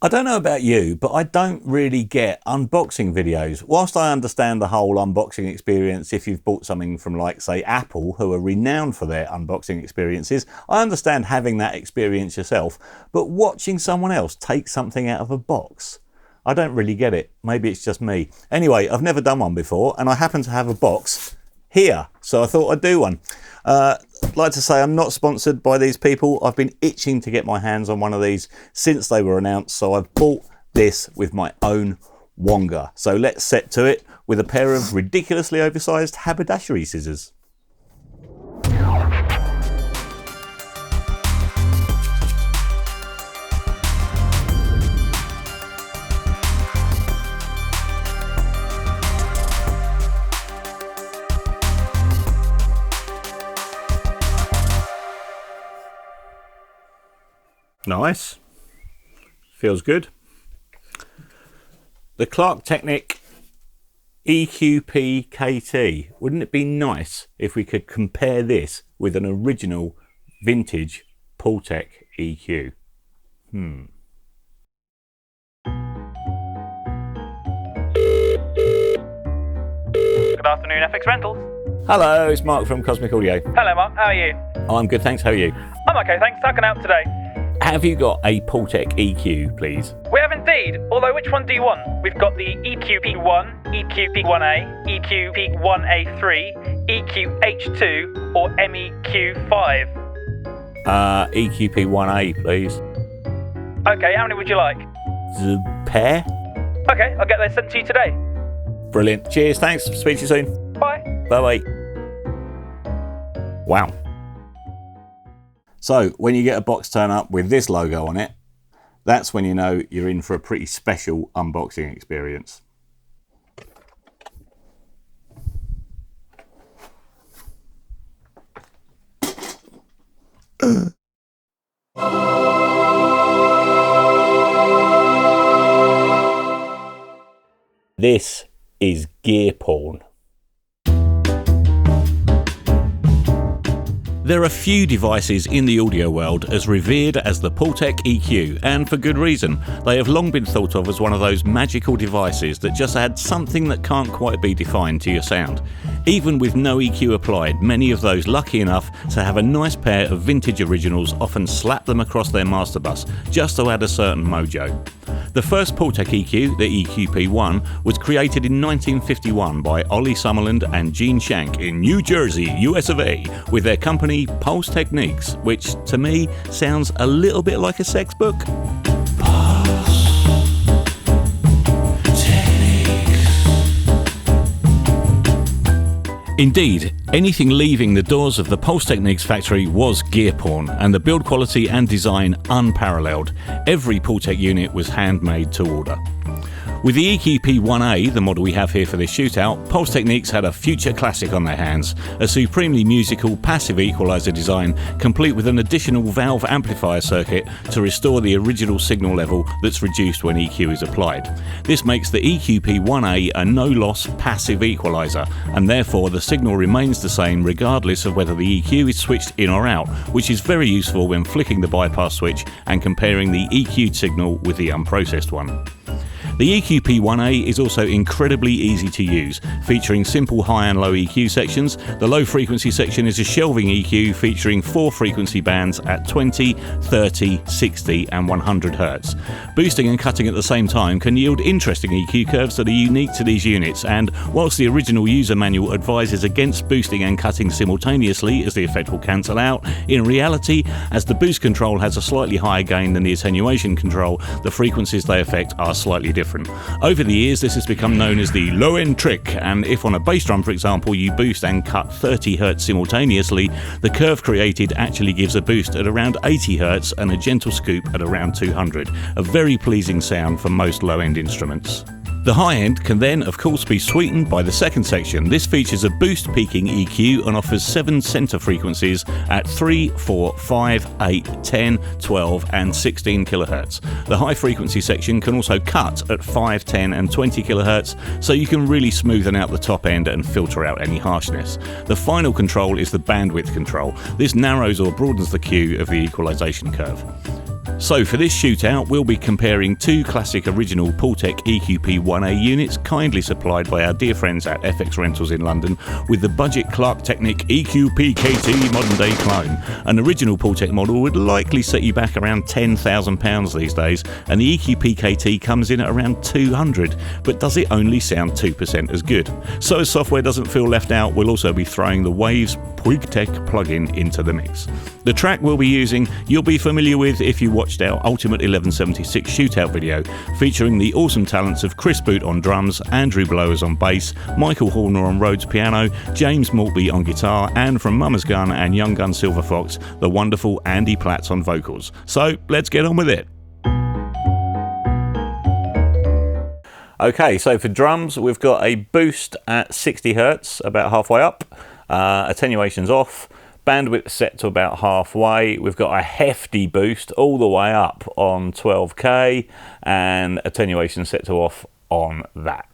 I don't know about you, but I don't really get unboxing videos. Whilst I understand the whole unboxing experience if you've bought something from, like, say, Apple, who are renowned for their unboxing experiences, I understand having that experience yourself, but watching someone else take something out of a box, I don't really get it. Maybe it's just me. Anyway, I've never done one before, and I happen to have a box here, so I thought I'd do one. I'd like to say I'm not sponsored by these people. I've been itching to get my hands on one of these since they were announced, so I've bought this with my own wonga. So let's set to it with a pair of ridiculously oversized haberdashery scissors. Nice, feels good. The Klark Teknik EQP-KT. Wouldn't it be nice if we could compare this with an original vintage Pultec EQ? Good afternoon, FX Rentals. Hello, it's Mark from Cosmic Audio. Hello, Mark. How are you? Oh, I'm good, thanks. How are you? I'm okay, thanks. How can I help today? Have you got a Pultec EQ, please? We have indeed. Although, which one do you want? We've got the EQP-1, EQP-1A, EQP-1A3, EQH2, or MEQ5. EQP-1A, please. Okay, how many would you like? The pair? Okay, I'll get those sent to you today. Brilliant. Cheers, thanks. Speak to you soon. Bye. Bye-bye. Wow. So when you get a box turn up with this logo on it, that's when you know you're in for a pretty special unboxing experience. This is gear porn. There are few devices in the audio world as revered as the Pultec EQ, and for good reason. They have long been thought of as one of those magical devices that just add something that can't quite be defined to your sound. Even with no EQ applied, many of those lucky enough to have a nice pair of vintage originals often slap them across their master bus just to add a certain mojo. The first Pultec EQ, the EQP-1, was created in 1951 by Ollie Summerland and Gene Shank in New Jersey, US of A, with their company Pulse Techniques, which to me sounds a little bit like a sex book. Indeed, anything leaving the doors of the Pulse Techniques factory was gear porn, and the build quality and design unparalleled. Every Pultec unit was handmade to order. With the EQP-1A, the model we have here for this shootout, Pulse Techniques had a future classic on their hands, a supremely musical passive equalizer design complete with an additional valve amplifier circuit to restore the original signal level that's reduced when EQ is applied. This makes the EQP-1A a no-loss passive equalizer, and therefore the signal remains the same regardless of whether the EQ is switched in or out, which is very useful when flicking the bypass switch and comparing the EQ'd signal with the unprocessed one. The EQP-1A is also incredibly easy to use, featuring simple high and low EQ sections. The low frequency section is a shelving EQ featuring 4 frequency bands at 20, 30, 60 and 100 Hz. Boosting and cutting at the same time can yield interesting EQ curves that are unique to these units, and whilst the original user manual advises against boosting and cutting simultaneously as the effect will cancel out, in reality, as the boost control has a slightly higher gain than the attenuation control, the frequencies they affect are slightly different. Over the years, this has become known as the low-end trick, and if on a bass drum, for example, you boost and cut 30 Hz simultaneously, the curve created actually gives a boost at around 80 Hz and a gentle scoop at around 200, a very pleasing sound for most low-end instruments. The high end can then, of course, be sweetened by the second section. This features a boost peaking EQ and offers 7 center frequencies at 3, 4, 5, 8, 10, 12 and 16 kHz. The high frequency section can also cut at 5, 10 and 20 kHz, so you can really smoothen out the top end and filter out any harshness. The final control is the bandwidth control. This narrows or broadens the Q of the equalization curve. So for this shootout, we'll be comparing two classic original Pultec EQP-1A units kindly supplied by our dear friends at FX Rentals in London with the budget Klark Teknik EQP-KT modern day clone. An original Pultec model would likely set you back around £10,000 these days, and the EQP-KT comes in at around 200, but does it only sound 2% as good? So as software doesn't feel left out, we'll also be throwing the Waves Pultec plugin into the mix. The track we'll be using you'll be familiar with if you watched our Ultimate 1176 Shootout video, featuring the awesome talents of Chris Boot on drums, Andrew Blowers on bass, Michael Horner on Rhodes piano, James Maltby on guitar, and from Mama's Gun and Young Gun Silver Fox, the wonderful Andy Platts on vocals. So let's get on with it. Okay, so for drums we've got a boost at 60 Hz, about halfway up, attenuation's off, bandwidth set to about halfway. We've got a hefty boost all the way up on 12K and attenuation set to off on that.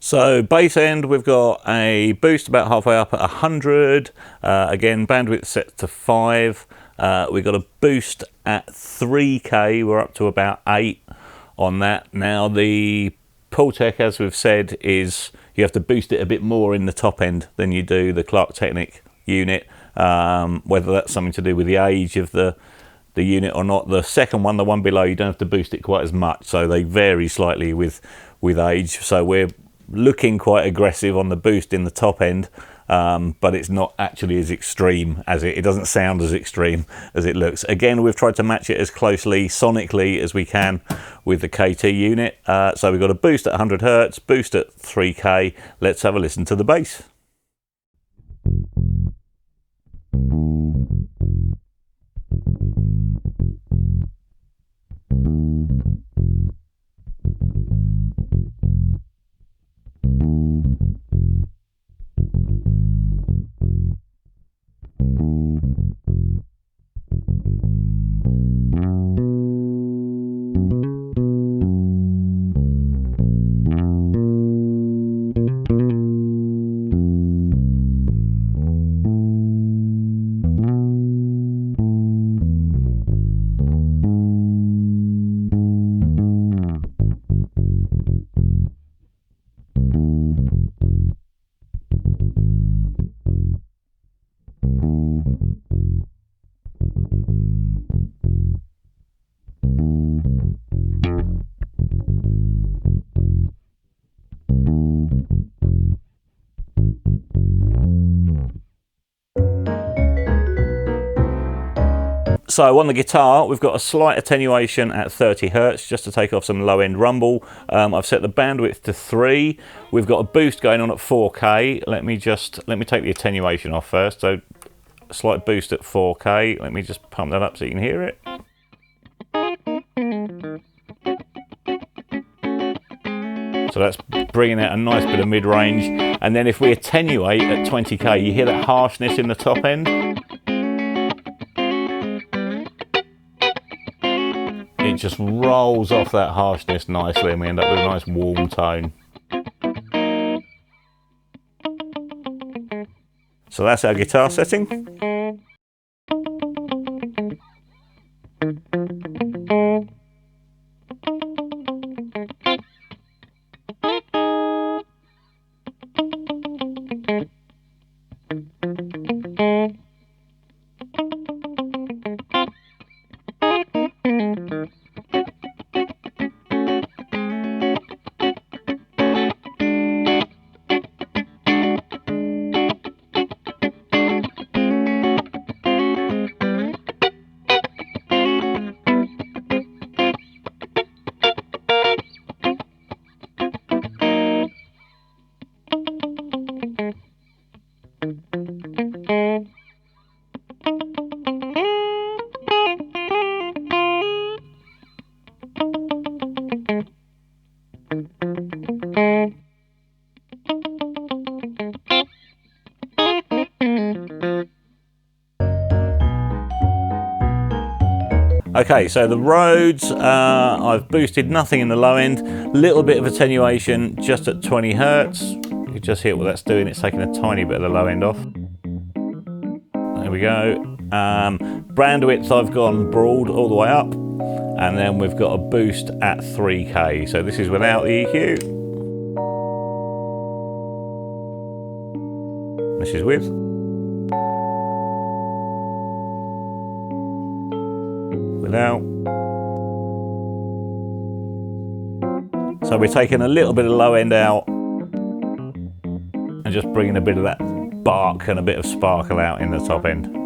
So bass end, we've got a boost about halfway up at 100, again bandwidth set to 5, we've got a boost at 3K, we're up to about 8 on that. Now the Pultec, as we've said, is you have to boost it a bit more in the top end than you do the Klark Teknik unit, whether that's something to do with the age of the unit or not. The second one, the one below, you don't have to boost it quite as much, so they vary slightly with age. So we're looking quite aggressive on the boost in the top end, but it's not actually as extreme as it doesn't sound as extreme as it looks. Again, we've tried to match it as closely sonically as we can with the KT unit. So we've got a boost at 100 Hz, boost at 3K. Let's have a listen to the bass. So on the guitar, we've got a slight attenuation at 30 Hz just to take off some low end rumble. I've set the bandwidth to 3. We've got a boost going on at 4K. Let me take the attenuation off first. So a slight boost at 4K. Let me just pump that up so you can hear it. So that's bringing out a nice bit of mid-range. And then if we attenuate at 20K, you hear that harshness in the top end. It just rolls off that harshness nicely and we end up with a nice warm tone. So that's our guitar setting. Okay, so the Rhodes, I've boosted nothing in the low end, little bit of attenuation just at 20 Hertz. You can just hear what that's doing, it's taking a tiny bit of the low end off. There we go. Bandwidth I've gone broad all the way up, and then we've got a boost at 3K, so this is without the EQ. This is with. Without. So we're taking a little bit of low end out and just bringing a bit of that bark and a bit of sparkle out in the top end.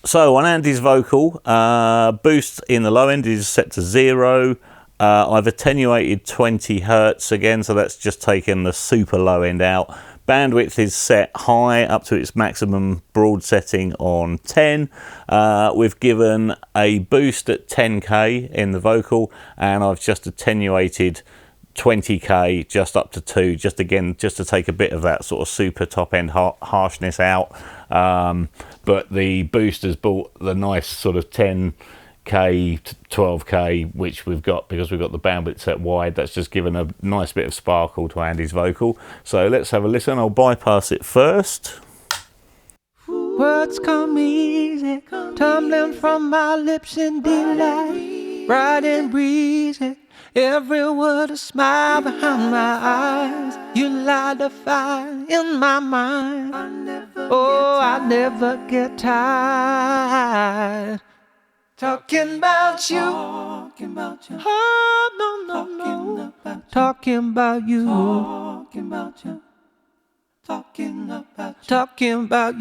So on Andy's vocal, boost in the low end is set to 0. I've attenuated 20 Hertz again, so that's just taken the super low end out. Bandwidth is set high up to its maximum broad setting on 10. We've given a boost at 10K in the vocal, and I've just attenuated 20K just up to 2, just to take a bit of that sort of super top end harshness out. But the boost has brought the nice sort of 10K to 12K, which we've got because we've got the bandwidth set wide. That's just given a nice bit of sparkle to Andy's vocal. So let's have a listen. I'll bypass it first. Words come easy, tumbling from my lips in delight, bright and breezy. Every word a smile behind my eyes. You light a fire in my mind. I never get tired. Talking about you. Oh, no. Talking about you. Talking about you. Talking about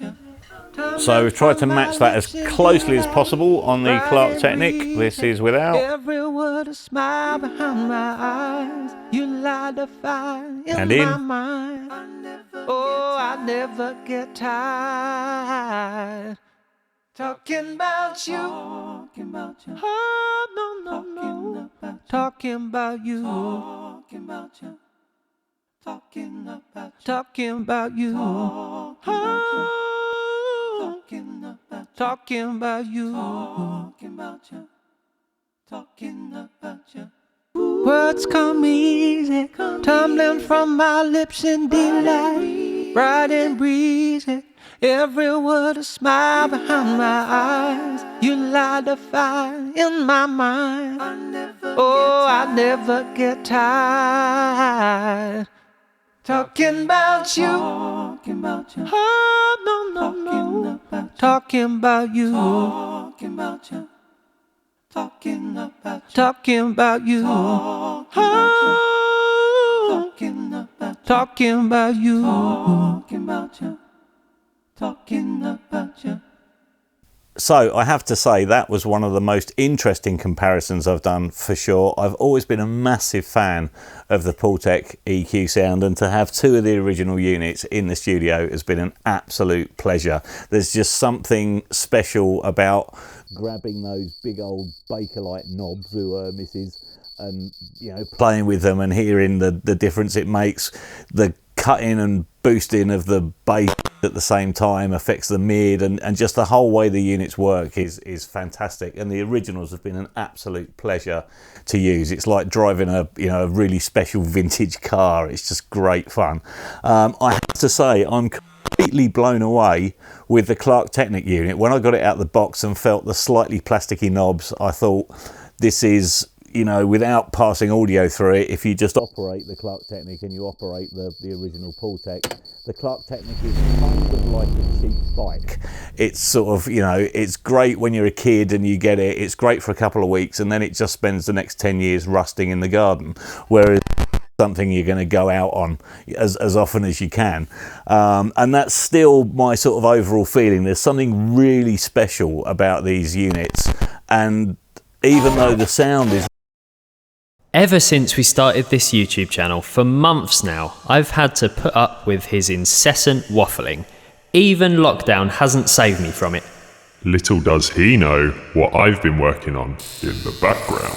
you. So we've tried to match that as closely as possible on the Klark Teknik. This is without. Every word a smile behind my eyes. You light a fire And in in. my mind. I never get tired. Talking about you. Oh, no. Talking about you. Talking about you. Talking about you. Words come easy, tumbling from my lips in delight, bright and breezy. Every word a smile behind my eyes. You light a fire in my mind. I never get tired. Talking about you. Oh, no. Talking about you. Talking about you. Talking about you. So I have to say that was one of the most interesting comparisons I've done for sure. I've always been a massive fan of the Pultec EQ sound, and to have two of the original units in the studio has been an absolute pleasure. There's just something special about grabbing those big old Bakelite knobs who are Mrs. and playing with them and hearing the difference it makes, the cutting and boosting of the bass, at the same time, affects the mid, and just the whole way the units work is fantastic. And the originals have been an absolute pleasure to use. It's like driving a really special vintage car. It's just great fun. I have to say, I'm completely blown away with the Klark Teknik unit. When I got it out of the box and felt the slightly plasticky knobs, I thought, this is, without passing audio through it, if you just operate the Klark Teknik and you operate the original Pultec, the Klark Teknik is kind of like a cheap bike. It's sort of, it's great when you're a kid and you get it. It's great for a couple of weeks, and then it just spends the next 10 years rusting in the garden. Whereas something you're going to go out on as often as you can, and that's still my sort of overall feeling. There's something really special about these units, and even though the sound is... Ever since we started this YouTube channel, for months now, I've had to put up with his incessant waffling. Even lockdown hasn't saved me from it. Little does he know what I've been working on in the background.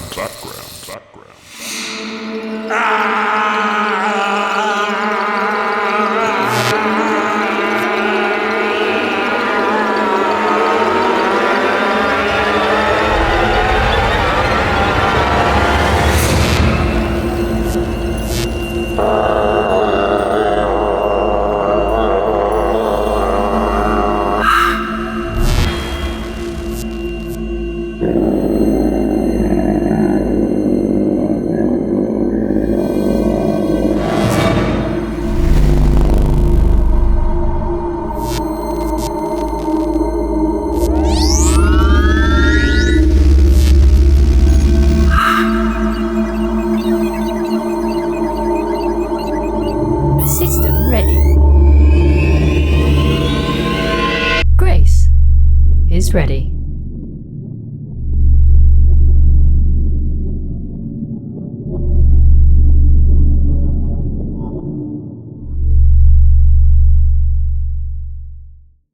System ready. Grace is ready.